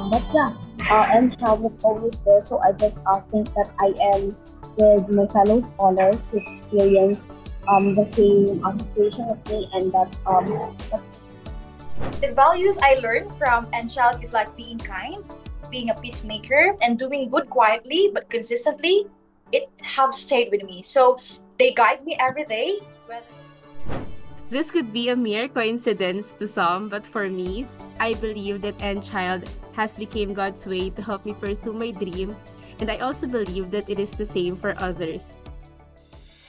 But yeah, Enchild was always there, so I just think that I am with my fellow scholars who experience the same situation with me, and that The values I learned from Enchild is like being kind, being a peacemaker, and doing good quietly but consistently. It have stayed with me. So they guide me every day. This could be a mere coincidence to some, but for me, I believe that Enchild has become God's way to help me pursue my dream, and I also believe that it is the same for others.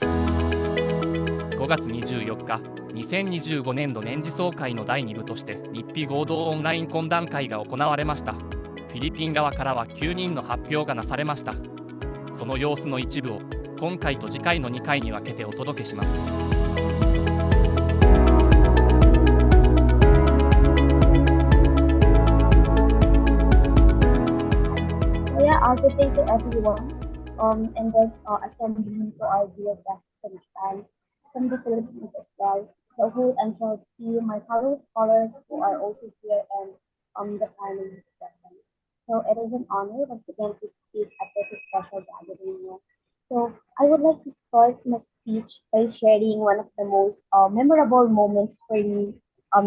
5月24日、2025年度年次総会の第2部として日比合同オンライン懇談会が行われました。フィリピン側からは9人の発表がなされました。その様子の一部を今回と次回の2回に分けてお届けします。Also thank you everyone in this assembly to our dear guests from the Philippines as well, the whole Enchild team, my fellow scholars who are also here, and the families present. So it is an honor once again to speak at this special gathering. So I would like to start my speech by sharing one of the most memorable moments for me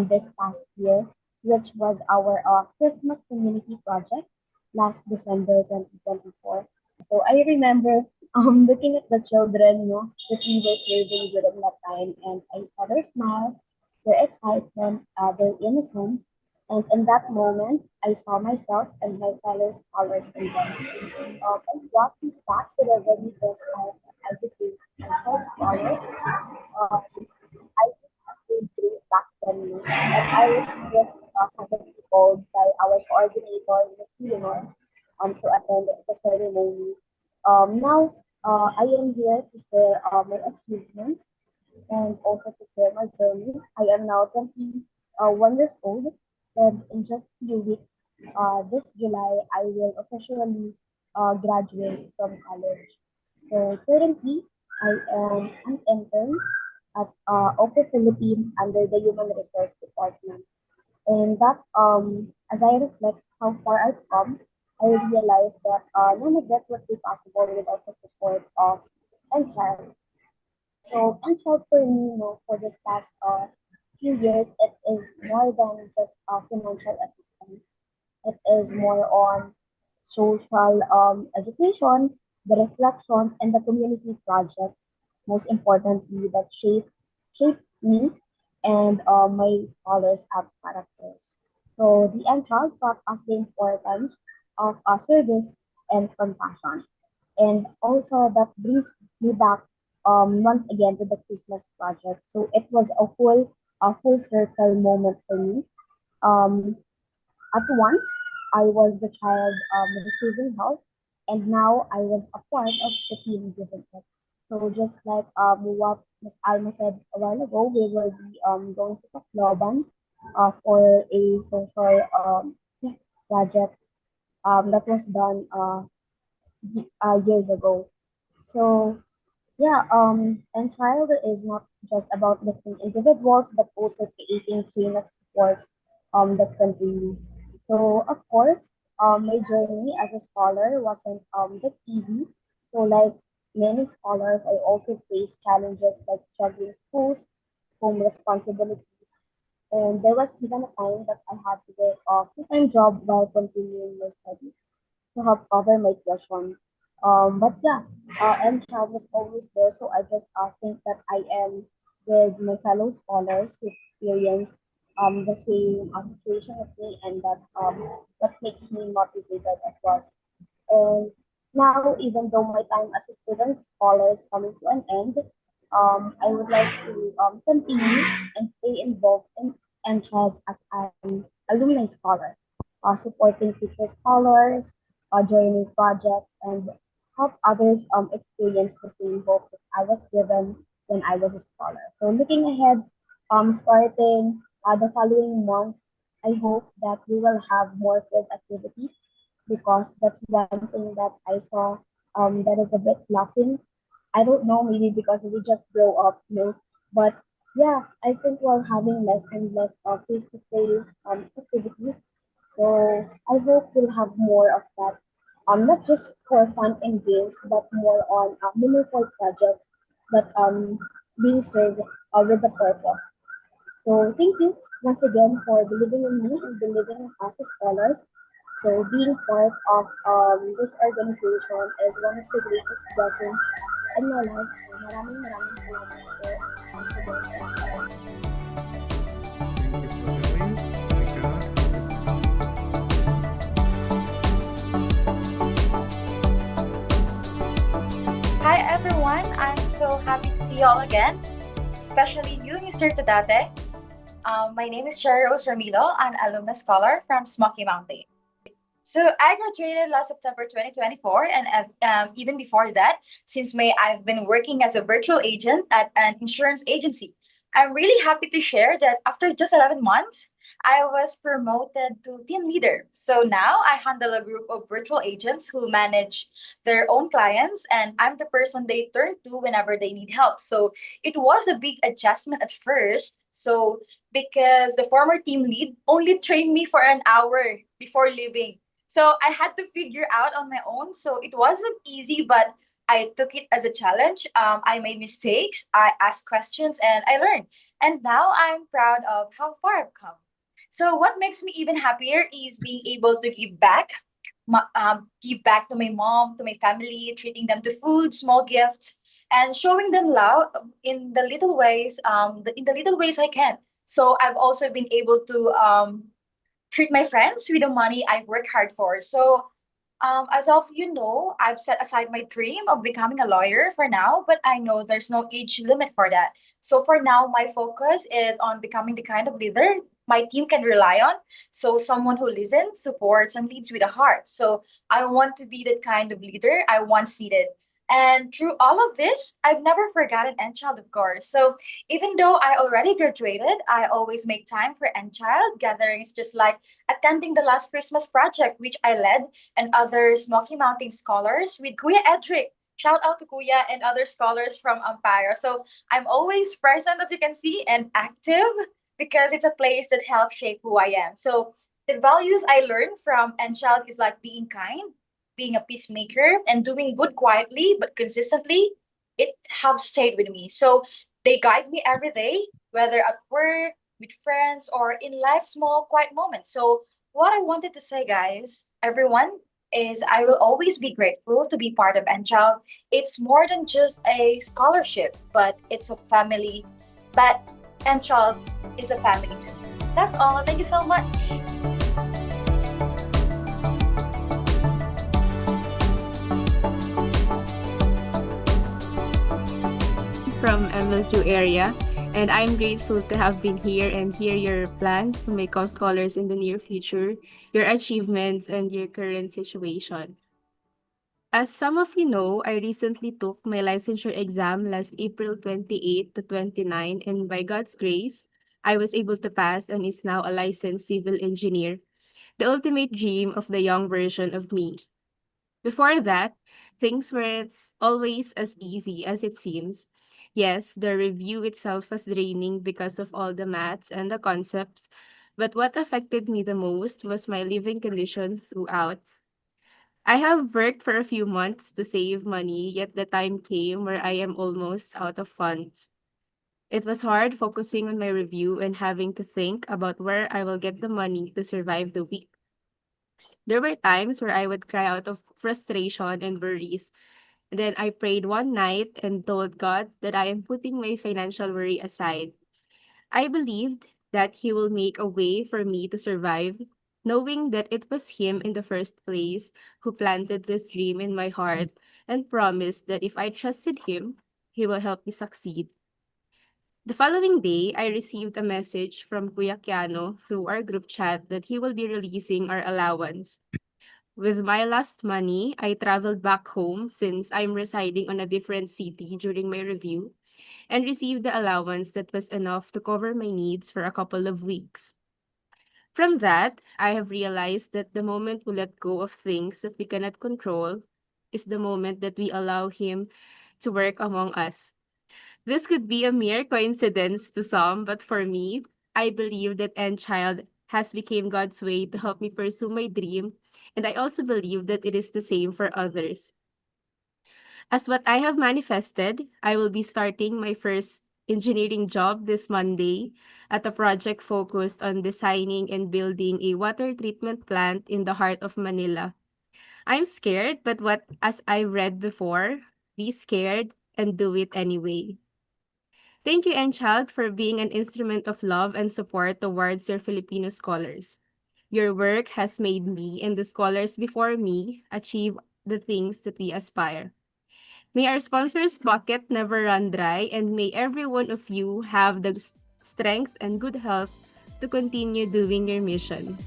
this past year, which was our Christmas community project last December 2024. So I remember looking at the children, that we were serving during that time, and I saw their smiles, their excitement, their innocence, and in that moment, I saw myself and my fellow scholars in them. And brought me back to the very first time I became a scholar. I was great back then, and I was just called by our coordinator, Ms. Leonor, to attend the ceremony. Now, I am here to share my achievements and also to share my journey. I am now 21 years old, and in just a few weeks, this July, I will officially graduate from college. So currently, I am an intern at OPE Philippines under the Human Resource Department. And that, as I reflect how far I've come, I realized that none of that would be possible without the support of Enchild. So Enchild for me, for this past few years, it is more than just financial assistance. It is more on social education, the reflections, and the community projects, most importantly, that shape me and my scholars as characters. So the Enchild taught us the importance of service and compassion. And also that brings me back once again to the Christmas project. So it was a full circle moment for me. Um, at once, I was the child receiving help, and now I was a part of the team giving it. So just like what Ms. Alma said a while ago, we will be going to Tacloban for a social project that was done years ago. So yeah, Enchild is not just about lifting individuals, but also creating chain of support that continues. So of course, my journey as a scholar wasn't that easy. So like many scholars, I also faced challenges like juggling schools, home responsibilities, and there was even a time that I had to work a full-time job while continuing my studies to help cover my tuition. But yeah, Enchild was always there, so I just think that I am with my fellow scholars who experience the same situation with me, and that makes me motivated as well. And now, even though my time as a student scholar is coming to an end, I would like to continue and stay involved in Enchild as an alumni scholar, supporting future scholars, joining projects, and help others experience the same hope that I was given when I was a scholar. So looking ahead, starting the following months, I hope that we will have more field activities, because that's one thing that I saw that is a bit lacking. I don't know, maybe because we just grow up, but yeah, I think we're having less and less face-to-face activities. So I hope we'll have more of that. Not just for fun and games, but more on meaningful projects that being served with a purpose. So thank you once again for believing in me and believing in us as scholars. So being part of this organization is one of the greatest blessings in my life. So maraming maraming salamat po sa mga Thank you for doing. Thank you. Hi everyone, I'm so happy to see you all again, especially you, Mr. Todate. My name is Sherry Rose Ramilo, an alumna scholar from Smoky Mountain. So I graduated last September 2024, and even before that, since May, I've been working as a virtual agent at an insurance agency. I'm really happy to share that after just 11 months, I was promoted to team leader. So now I handle a group of virtual agents who manage their own clients, and I'm the person they turn to whenever they need help. So it was a big adjustment at first. So because the former team lead only trained me for an hour before leaving. So I had to figure out on my own. So it wasn't easy, but I took it as a challenge. I made mistakes, I asked questions, and I learned. And now I'm proud of how far I've come. So what makes me even happier is being able to give back to my mom, to my family, treating them to food, small gifts, and showing them love in the little ways, in the little ways I can. So I've also been able to treat my friends with the money I work hard for. So as of you know, I've set aside my dream of becoming a lawyer for now, but I know there's no age limit for that. So for now, my focus is on becoming the kind of leader my team can rely on. So someone who listens, supports, and leads with a heart. So I want to be that kind of leader I once needed. And through all of this, I've never forgotten Enchild, of course. So even though I already graduated, I always make time for Enchild gatherings, just like attending the last Christmas project, which I led, and other Smoky Mountain scholars with Kuya Edric. Shout out to Kuya and other scholars from Amparo. So I'm always present, as you can see, and active because it's a place that helps shape who I am. So the values I learned from Enchild is like being kind, being a peacemaker, and doing good quietly but consistently. It have stayed with me. So they guide me every day, whether at work, with friends, or in life's small, quiet moments. So what I wanted to say, guys, everyone, is I will always be grateful to be part of Enchild. It's more than just a scholarship, but it's a family. But Enchild is a family too. That's all. Thank you so much. From MLQ area, and I'm grateful to have been here and hear your plans to make us scholars in the near future, your achievements, and your current situation. As some of you know, I recently took my licensure exam last April 28 to 29, and by God's grace, I was able to pass and is now a licensed civil engineer, the ultimate dream of the young version of me. Before that, things weren't always as easy as it seems. Yes, the review itself was draining because of all the maths and the concepts, but what affected me the most was my living condition throughout. I have worked for a few months to save money, yet the time came where I am almost out of funds. It was hard focusing on my review and having to think about where I will get the money to survive the week. There were times where I would cry out of frustration and worries. Then I prayed one night and told God that I am putting my financial worry aside. I believed that He will make a way for me to survive, knowing that it was Him in the first place who planted this dream in my heart and promised that if I trusted Him, He will help me succeed. The following day, I received a message from Kuya Kiano through our group chat that he will be releasing our allowance. With my last money, I traveled back home since I'm residing on a different city during my review and received the allowance that was enough to cover my needs for a couple of weeks. From that, I have realized that the moment we let go of things that we cannot control is the moment that we allow Him to work among us. This could be a mere coincidence to some, but for me, I believe that Enchild has become God's way to help me pursue my dream, and I also believe that it is the same for others. As what I have manifested, I will be starting my first engineering job this Monday at a project focused on designing and building a water treatment plant in the heart of Manila. I'm scared, but as I read before, be scared and do it anyway. Thank you, Enchild, for being an instrument of love and support towards your Filipino scholars. Your work has made me and the scholars before me achieve the things that we aspire. May our sponsors' pocket never run dry, and may every one of you have the strength and good health to continue doing your mission.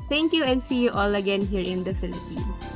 Thank you, and see you all again here in the Philippines.